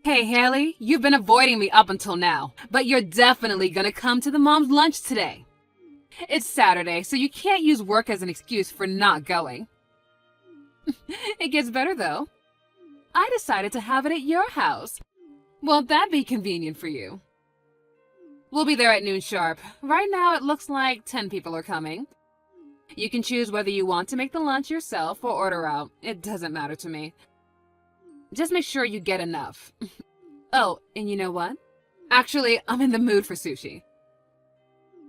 Hey, Haley, you've been avoiding me up until now, but you're definitely gonna come to the mom's lunch today. It's Saturday, so you can't use work as an excuse for not going. It gets better, though. I decided to have it at your house. Won't that be convenient for you? We'll be there at noon sharp. Right now, it looks like 10 people are coming. You can choose whether you want to make the lunch yourself or order out. It doesn't matter to me. Just make sure you get enough. Oh, and you know what? Actually, I'm in the mood for sushi.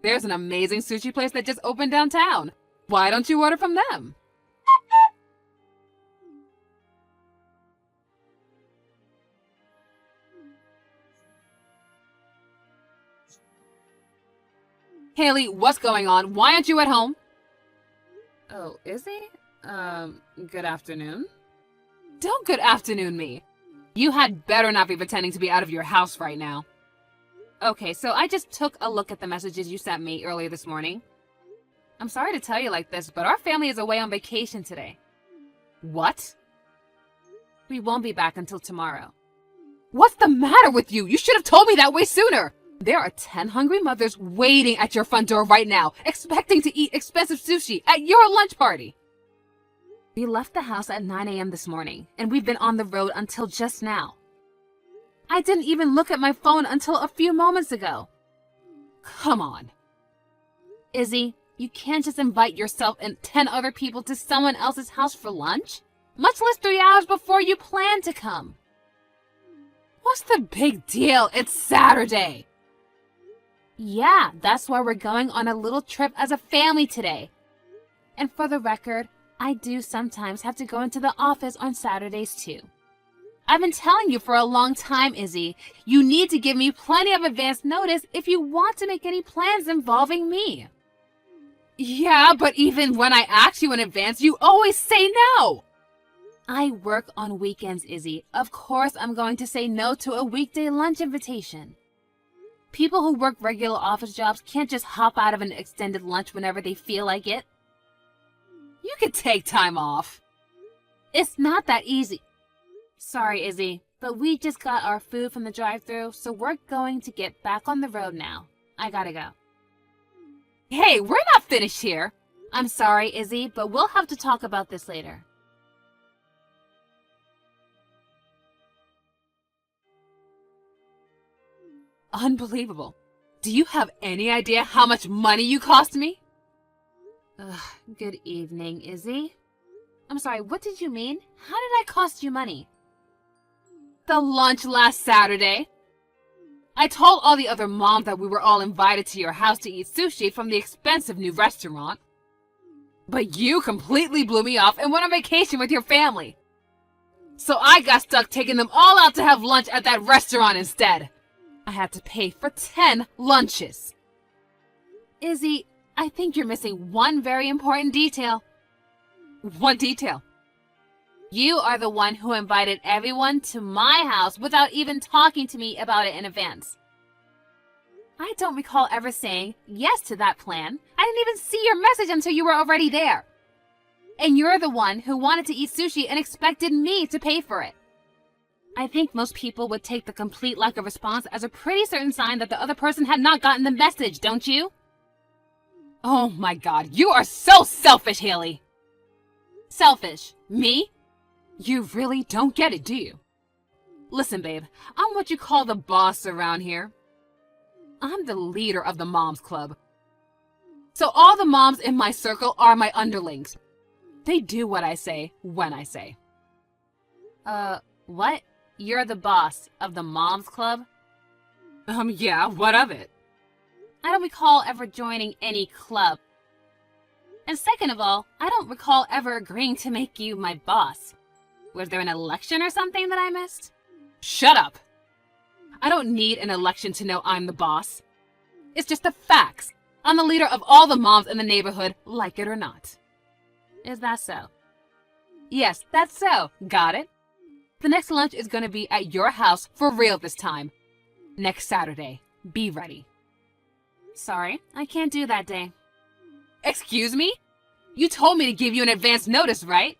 There's an amazing sushi place that just opened downtown. Why don't you order from them? Haley, what's going on? Why aren't you at home? Oh, is he? Good afternoon. Don't good afternoon me. You had better not be pretending to be out of your house right now. Okay, so I just took a look at the messages you sent me earlier this morning. I'm sorry to tell you like this, but our family is away on vacation today. What? We won't be back until tomorrow. What's the matter with you? You should have told me that way sooner. There are 10 hungry mothers waiting at your front door right now, expecting to eat expensive sushi at your lunch party. We left the house at 9 a.m. this morning, and we've been on the road until just now. I didn't even look at my phone until a few moments ago. Come on. Izzy, you can't just invite yourself and 10 other people to someone else's house for lunch, much less 3 hours before you plan to come. What's the big deal? It's Saturday. Yeah, that's why we're going on a little trip as a family today. And for the record, I do sometimes have to go into the office on Saturdays too. I've been telling you for a long time, Izzy, you need to give me plenty of advance notice if you want to make any plans involving me. Yeah, but even when I ask you in advance, you always say no. I work on weekends, Izzy. Of course I'm going to say no to a weekday lunch invitation. People who work regular office jobs can't just hop out of an extended lunch whenever they feel like it. You could take time off. It's not that easy. Sorry, Izzy, but we just got our food from the drive-thru, so we're going to get back on the road now. I gotta go. Hey, we're not finished here. I'm sorry, Izzy, but we'll have to talk about this later. Unbelievable. Do you have any idea how much money you cost me? Good evening, Izzy. I'm sorry, what did you mean? How did I cost you money? The lunch last Saturday. I told all the other moms that we were all invited to your house to eat sushi from the expensive new restaurant. But you completely blew me off and went on vacation with your family. So I got stuck taking them all out to have lunch at that restaurant instead. I had to pay for 10 lunches. Izzy, I think you're missing one very important detail. What detail? You are the one who invited everyone to my house without even talking to me about it in advance. I don't recall ever saying yes to that plan. I didn't even see your message until you were already there. And you're the one who wanted to eat sushi and expected me to pay for it. I think most people would take the complete lack of response as a pretty certain sign that the other person had not gotten the message, don't you? Oh my God, you are so selfish, Haley. Selfish? Me? You really don't get it, do you? Listen, babe, I'm what you call the boss around here. I'm the leader of the Moms Club. So all the moms in my circle are my underlings. They do what I say, when I say. What? You're the boss of the Moms Club? Yeah, what of it? I don't recall ever joining any club. And second of all, I don't recall ever agreeing to make you my boss. Was there an election or something that I missed? Shut up! I don't need an election to know I'm the boss. It's just the facts. I'm the leader of all the moms in the neighborhood, like it or not. Is that so? Yes, that's so. Got it? The next lunch is going to be at your house for real this time. Next Saturday. Be ready. Sorry, I can't do that day. Excuse me? You told me to give you an advance notice, right?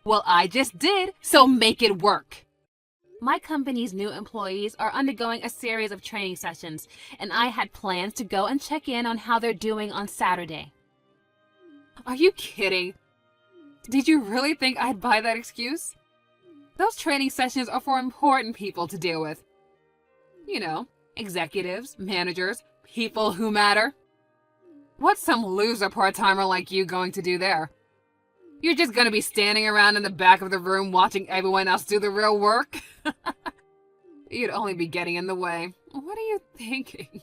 Well, I just did, so make it work. My company's new employees are undergoing a series of training sessions, and I had plans to go and check in on how they're doing on Saturday. Are you kidding? Did you really think I'd buy that excuse? Those training sessions are for important people to deal with. You know, executives, managers, people who matter. What's some loser part-timer like you going to do there? You're just gonna be standing around in the back of the room watching everyone else do the real work? You'd only be getting in the way. What are you thinking?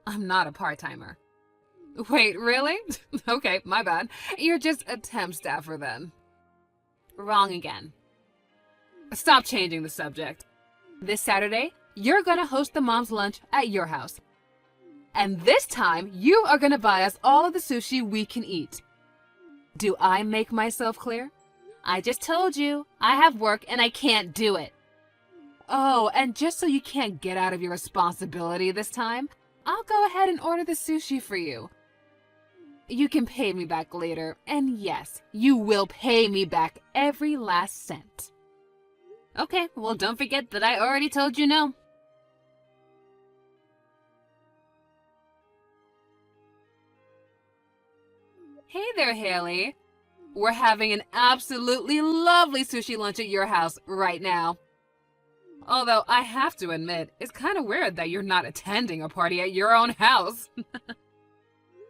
I'm not a part-timer. Wait, really? Okay, my bad. You're just a temp staffer then. Wrong again. Stop changing the subject. This Saturday, you're gonna host the mom's lunch at your house. And this time, you are gonna buy us all of the sushi we can eat. Do I make myself clear? I just told you, I have work and I can't do it. Oh, and just so you can't get out of your responsibility this time, I'll go ahead and order the sushi for you. You can pay me back later, and yes, you will pay me back every last cent. Okay, well don't forget that I already told you no. Hey there, Haley. We're having an absolutely lovely sushi lunch at your house right now. Although I have to admit, it's kind of weird that you're not attending a party at your own house.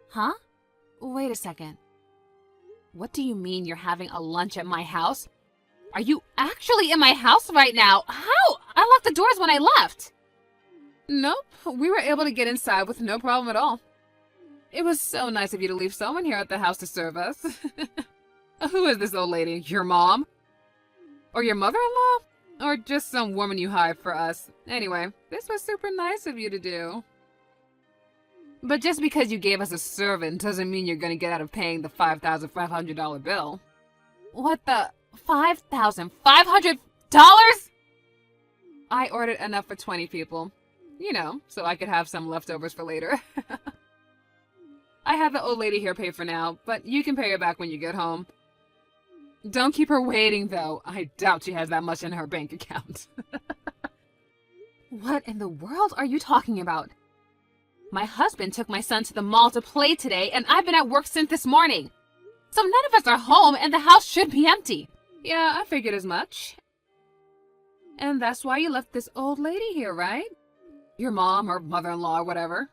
Huh? Wait a second. What do you mean you're having a lunch at my house? Are you actually in my house right now? How? I locked the doors when I left. Nope, we were able to get inside with no problem at all. It was so nice of you to leave someone here at the house to serve us. Who is this old lady? Your mom? Or your mother-in-law? Or just some woman you hired for us? Anyway, this was super nice of you to do. But just because you gave us a servant doesn't mean you're gonna get out of paying the $5,500 bill. What the? $5,500? I ordered enough for 20 people. You know, so I could have some leftovers for later. I have the old lady here pay for now, but you can pay her back when you get home. Don't keep her waiting, though. I doubt she has that much in her bank account. What in the world are you talking about? My husband took my son to the mall to play today, and I've been at work since this morning. So none of us are home, and the house should be empty. Yeah, I figured as much. And that's why you left this old lady here, right? Your mom or mother-in-law or whatever.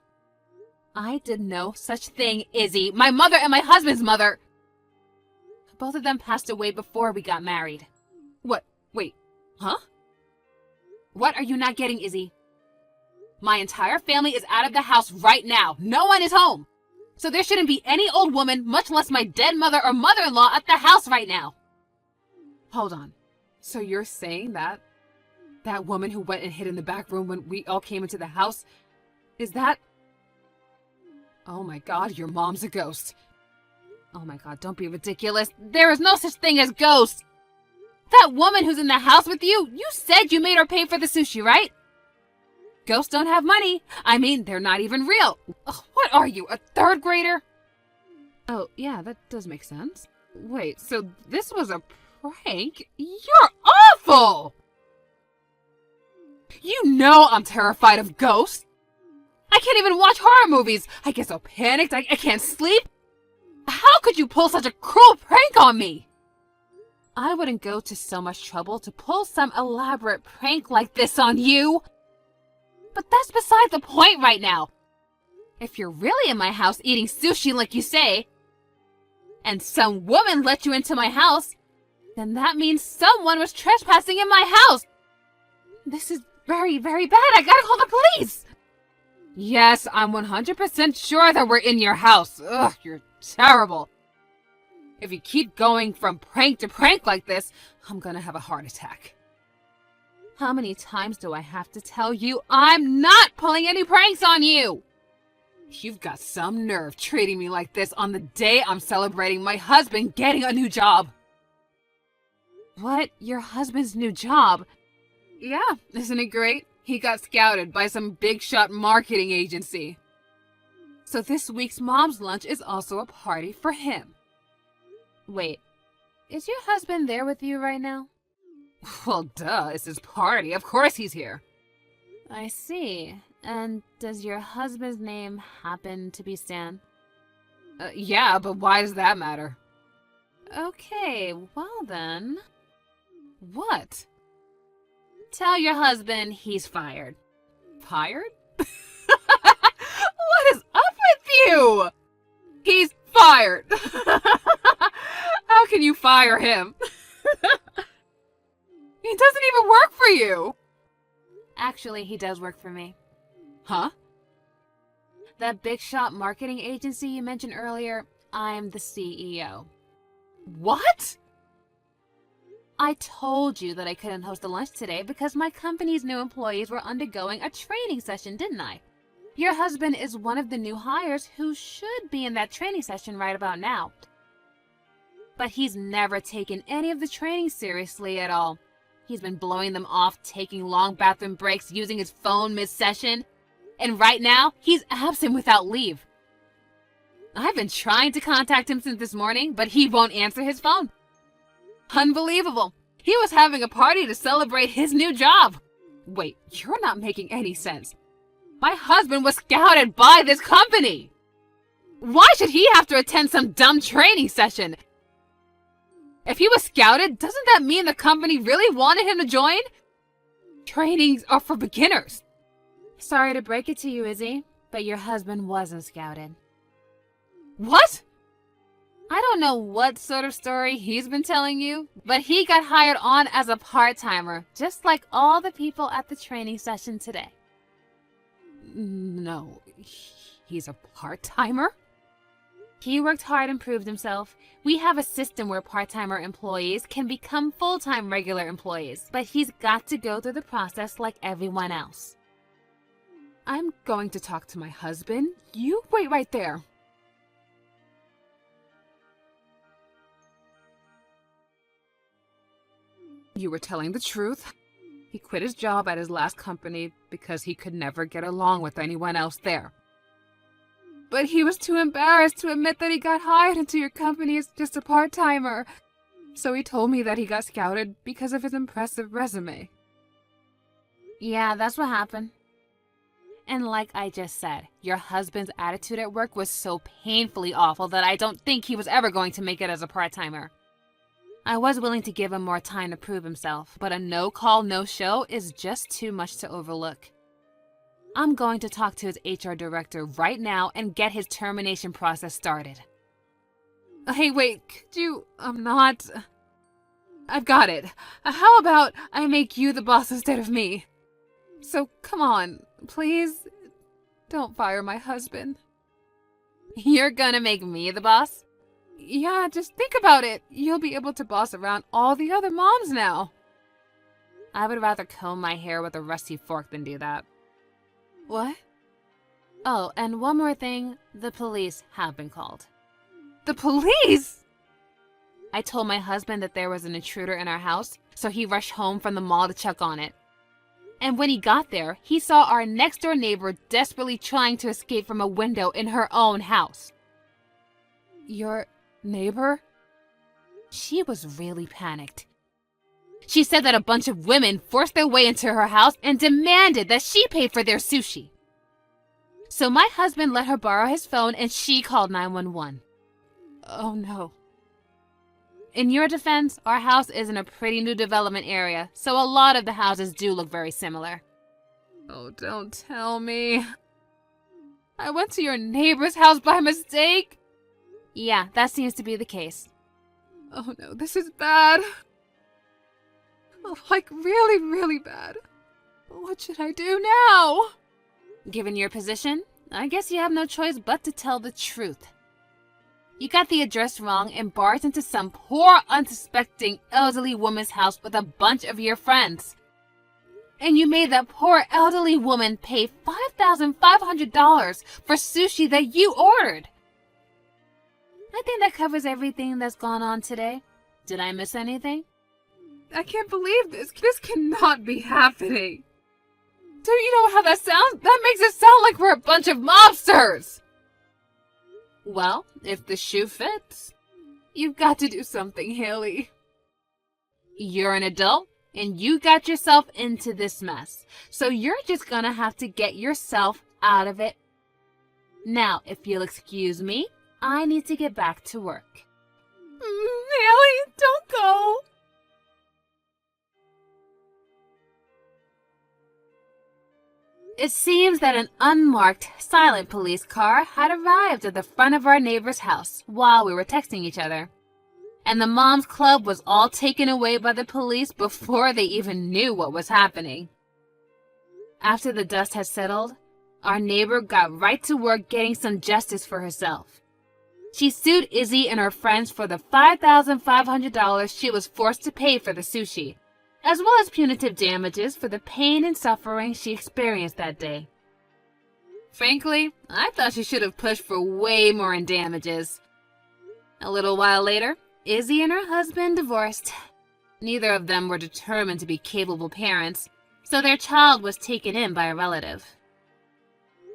I did no such thing, Izzy. My mother and my husband's mother. Both of them passed away before we got married. What? Wait. Huh? What are you not getting, Izzy? My entire family is out of the house right now. No one is home. So there shouldn't be any old woman, much less my dead mother or mother-in-law, at the house right now. Hold on. So you're saying that woman who went and hid in the back room when we all came into the house, is that... Oh my God, your mom's a ghost. Oh my God, don't be ridiculous. There is no such thing as ghosts. That woman who's in the house with you, you said you made her pay for the sushi, right? Ghosts don't have money. I mean, they're not even real. Ugh, what are you, a third grader? Oh, yeah, that does make sense. Wait, so this was a prank? You're awful! You know I'm terrified of ghosts. I can't even watch horror movies. I get so panicked I can't sleep. How could you pull such a cruel prank on me? I wouldn't go to so much trouble to pull some elaborate prank like this on you. But that's beside the point right now. If you're really in my house eating sushi like you say, and some woman let you into my house, then that means someone was trespassing in my house. This is very, very bad. I gotta call the police. Yes, I'm 100% sure that we're in your house. Ugh, you're terrible. If you keep going from prank to prank like this, I'm gonna have a heart attack. How many times do I have to tell you I'm not pulling any pranks on you? You've got some nerve treating me like this on the day I'm celebrating my husband getting a new job. What? Your husband's new job? Yeah, isn't it great? He got scouted by some big shot marketing agency. So this week's mom's lunch is also a party for him. Wait, is your husband there with you right now? Well, duh, it's his party. Of course he's here. I see. And does your husband's name happen to be Stan? Yeah, but why does that matter? Okay, well then. What? Tell your husband he's fired. Fired? What is up with you? He's fired. How can you fire him? He doesn't even work for you. Actually, he does work for me. Huh? That big shot marketing agency you mentioned earlier, I'm the CEO. What? I told you that I couldn't host a lunch today because my company's new employees were undergoing a training session, didn't I? Your husband is one of the new hires who should be in that training session right about now. But he's never taken any of the training seriously at all. He's been blowing them off, taking long bathroom breaks, using his phone mid-session. And right now, he's absent without leave. I've been trying to contact him since this morning, but he won't answer his phone. Unbelievable. He was having a party to celebrate his new job. Wait, you're not making any sense. My husband was scouted by this company. Why should he have to attend some dumb training session? If he was scouted, doesn't that mean the company really wanted him to join? Trainings are for beginners. Sorry to break it to you, Izzy, but your husband wasn't scouted. What? I don't know what sort of story he's been telling you, but he got hired on as a part-timer, just like all the people at the training session today. No, he's a part-timer? He worked hard and proved himself. We have a system where part-timer employees can become full-time regular employees, but he's got to go through the process like everyone else. I'm going to talk to my husband. You wait right there. You were telling the truth. He quit his job at his last company because he could never get along with anyone else there. But he was too embarrassed to admit that he got hired into your company as just a part-timer. So he told me that he got scouted because of his impressive resume. Yeah, that's what happened. And like I just said, your husband's attitude at work was so painfully awful that I don't think he was ever going to make it as a part-timer. I was willing to give him more time to prove himself, but a no-call, no-show is just too much to overlook. I'm going to talk to his HR director right now and get his termination process started. Hey, wait, could you, I've got it. How about I make you the boss instead of me? So come on, please, don't fire my husband. You're gonna make me the boss? Yeah, just think about it. You'll be able to boss around all the other moms now. I would rather comb my hair with a rusty fork than do that. What? Oh, and one more thing. The police have been called. The police? I told my husband that there was an intruder in our house, so he rushed home from the mall to check on it. And when he got there, he saw our next-door neighbor desperately trying to escape from a window in her own house. Your neighbor? She was really panicked. She said that a bunch of women forced their way into her house and demanded that she pay for their sushi. So my husband let her borrow his phone and she called 911. Oh no. In your defense, our house is in a pretty new development area, so a lot of the houses do look very similar. Oh, don't tell me. I went to your neighbor's house by mistake? Yeah, that seems to be the case. Oh no, this is bad. Oh, like really, really bad. What should I do now? Given your position, I guess you have no choice but to tell the truth. You got the address wrong and barged into some poor, unsuspecting elderly woman's house with a bunch of your friends. And you made that poor elderly woman pay $5,500 for sushi that you ordered. I think that covers everything that's gone on today. Did I miss anything? I can't believe this. This cannot be happening. Don't you know how that sounds? That makes it sound like we're a bunch of mobsters. Well, if the shoe fits. You've got to do something, Haley. You're an adult, and you got yourself into this mess. So you're just gonna have to get yourself out of it. Now, if you'll excuse me, I need to get back to work. Haley, don't go. It seems that an unmarked, silent police car had arrived at the front of our neighbor's house while we were texting each other. And the Moms Club was all taken away by the police before they even knew what was happening. After the dust had settled, our neighbor got right to work getting some justice for herself. She sued Izzy and her friends for the $5,500 she was forced to pay for the sushi, as well as punitive damages for the pain and suffering she experienced that day. Frankly, I thought she should have pushed for way more in damages. A little while later, Izzy and her husband divorced. Neither of them were determined to be capable parents, so their child was taken in by a relative.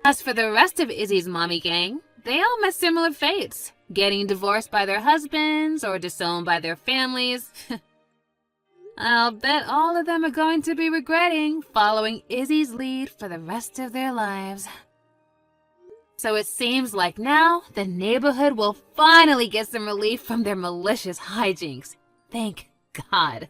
As for the rest of Izzy's mommy gang, they all met similar fates, getting divorced by their husbands or disowned by their families. I'll bet all of them are going to be regretting following Izzy's lead for the rest of their lives. So it seems like now the neighborhood will finally get some relief from their malicious hijinks. Thank God.